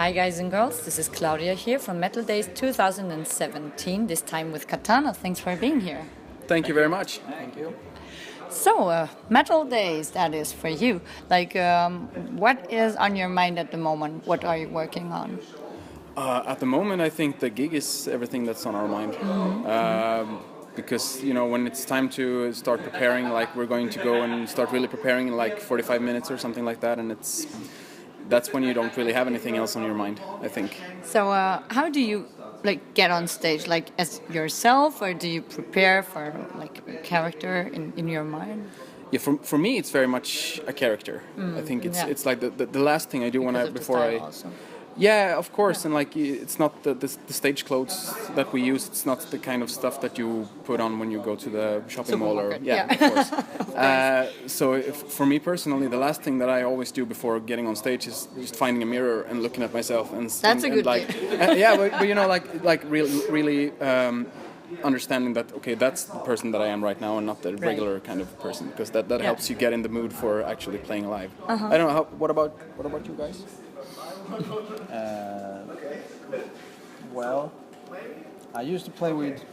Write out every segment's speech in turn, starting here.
Hi guys and girls, this is Claudia here from Metaldays 2017, this time with Katana. Thanks for being here. Thank you very much. Thank you. So, Metaldays, that is for you. What is on your mind at the moment? What are you working on? At the moment, I think the gig is everything that's on our mind. Because, when it's time to start preparing, we're going to go and start really preparing in 45 minutes or something like that, and that's when you don't really have anything else on your mind, I think. So, how do you get on stage, as yourself, or do you prepare for a character in your mind? Yeah, for me, it's very much a character. I think it's like the last thing I do before I. Also. Yeah, of course, and it's not the stage clothes that we use. It's not the kind of stuff that you put on when you go to the shopping mall. Or of course. So for me personally, the last thing that I always do before getting on stage is just finding a mirror and looking at myself. And that's a good but really understanding that that's the person that I am right now and not the regular kind of person, because that helps you get in the mood for actually playing live. I don't know. What about you guys? Well, I used to play with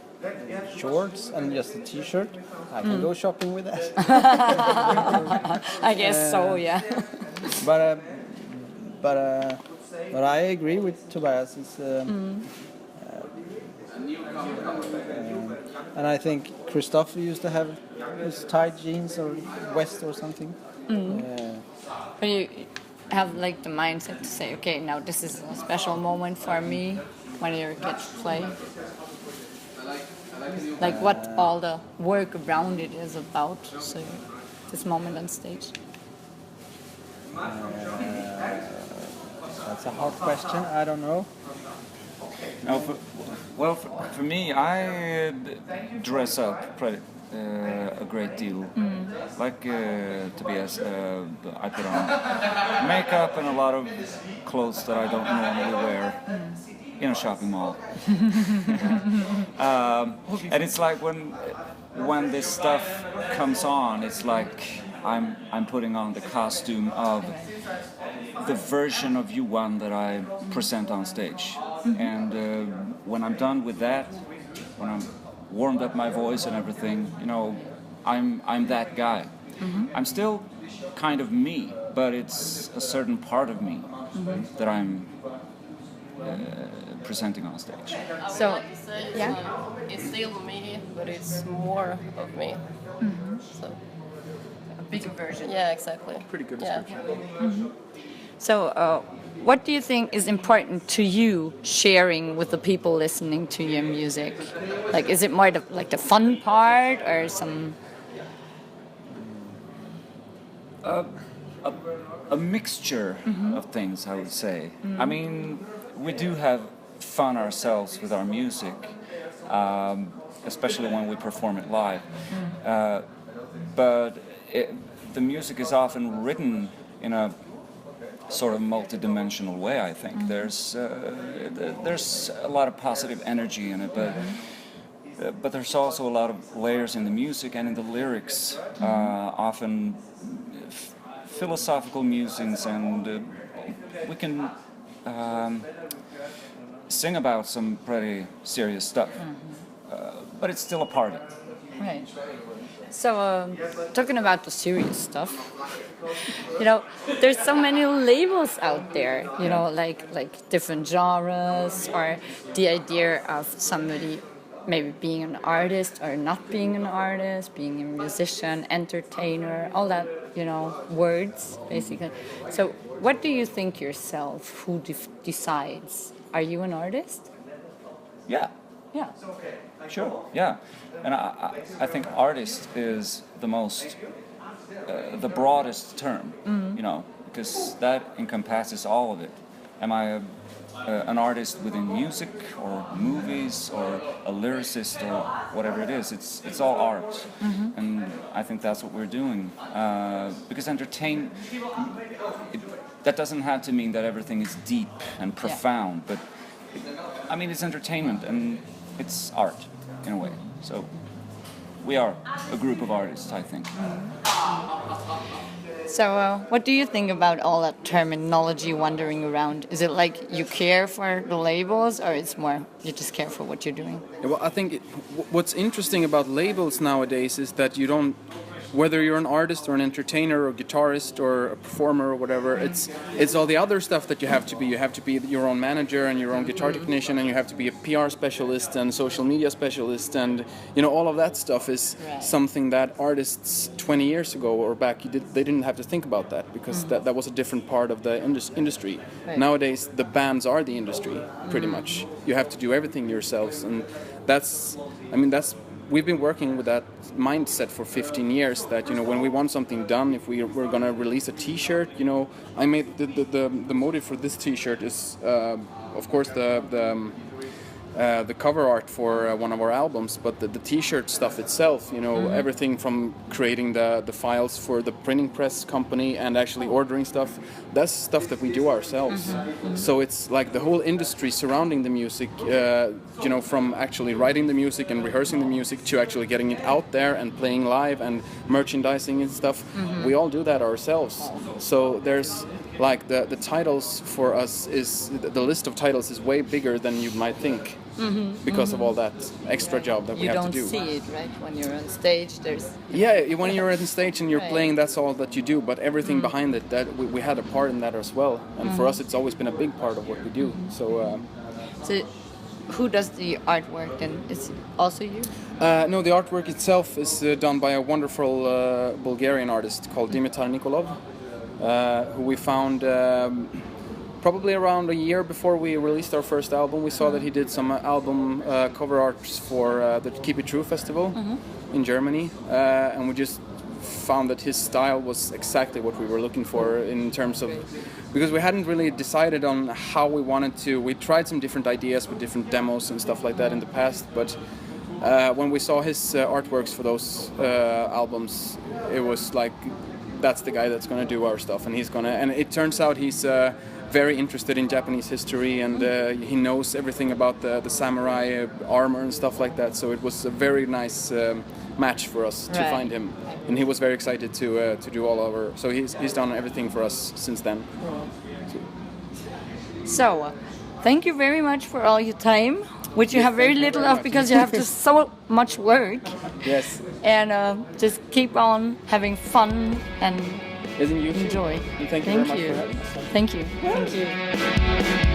shorts and just a t-shirt. I can go shopping with that. I guess so, yeah. But I agree with Tobias. It's, and I think Christoph used to have his tight jeans or vest or something. But you have the mindset to say, okay, now this is a special moment for me when your kids play. What all the work around it is about. So this moment on stage. That's a hard question. I don't know. No, for me, I dress up a great deal. Tobias, I put on makeup and a lot of clothes that I don't normally wear in a shopping mall. And it's when this stuff comes on, it's like I'm putting on the costume of the version of you that I present on stage. And when I'm done with that, when I'm warmed up my voice and everything, I'm that guy. I'm still kind of me, but it's a certain part of me that I'm presenting on stage. So, it's still me, but it's more of me. So a bigger version. Yeah, exactly. Pretty good description. So, what do you think is important to you sharing with the people listening to your music? Is it more the fun part or some? A mixture of things, I would say. I mean, we do have fun ourselves with our music, especially when we perform it live. But the music is often written in a sort of multi-dimensional way, I think. There's a lot of positive energy in it, but there's also a lot of layers in the music and in the lyrics, often philosophical musings, and we can sing about some pretty serious stuff, but it's still a party. Right. So, talking about the serious stuff, there's so many labels out there, like different genres, or the idea of somebody maybe being an artist or not being an artist, being a musician, entertainer, all that, words, basically. So, what do you think yourself? Who decides? Are you an artist? Yeah. Yeah. Sure, yeah. And I think artist is the broadest term, because that encompasses all of it. Am I an artist within music or movies or a lyricist or whatever it is? It's all art. And I think that's what we're doing. Because that doesn't have to mean that everything is deep and profound, but it's entertainment and it's art in a way. So we are a group of artists, I think. So, what do you think about all that terminology wandering around? Is it like you care for the labels, or it's more you just care for what you're doing? Yeah, well, I think what's interesting about labels nowadays is that you don't, whether you're an artist or an entertainer or guitarist or a performer or whatever, it's all the other stuff that you have to be. You have to be your own manager and your own guitar technician, and you have to be a PR specialist and social media specialist, and all of that stuff is something that artists 20 years ago or back they didn't have to think about that, because that was a different part of the industry. Right. Nowadays the bands are the industry pretty much. You have to do everything yourselves, and that's we've been working with that mindset for 15 years, that when we want something done, if we're going to release a t-shirt, I made the motive for this t-shirt is of course the cover art for one of our albums, but the t-shirt stuff itself, everything from creating the files for the printing press company and actually ordering stuff, that's stuff that we do ourselves. So it's like the whole industry surrounding the music, from actually writing the music and rehearsing the music to actually getting it out there and playing live and merchandising and stuff. We all do that ourselves. So there's like the titles for us is the list of titles is way bigger than you might think, because of all that extra job that we have to do. You don't see it, right? When you're on stage, there's... Yeah, when you're on stage and you're playing, that's all that you do, but everything behind it, that we had a part in that as well. And for us, it's always been a big part of what we do. So who does the artwork then? Is it also you? No, the artwork itself is done by a wonderful Bulgarian artist called Dimitar Nikolov, who we found probably around a year before we released our first album. We saw that he did some album cover arts for the Keep It True festival in Germany, and we just found that his style was exactly what we were looking for in terms of, because we hadn't really decided on how we wanted to. We tried some different ideas with different demos and stuff like that in the past, but when we saw his artworks for those albums, it was like, that's the guy that's going to do our stuff, and and it turns out he's very interested in Japanese history, and he knows everything about the samurai armor and stuff like that, so it was a very nice match for us to find him, and he was very excited to do all our, so he's done everything for us since then. So thank you very much for all your time, which you have very little of because you have to so much work. Yes. And just keep on having fun and Isn't you enjoy. And thank you very much for having us. Thank you. Thank you.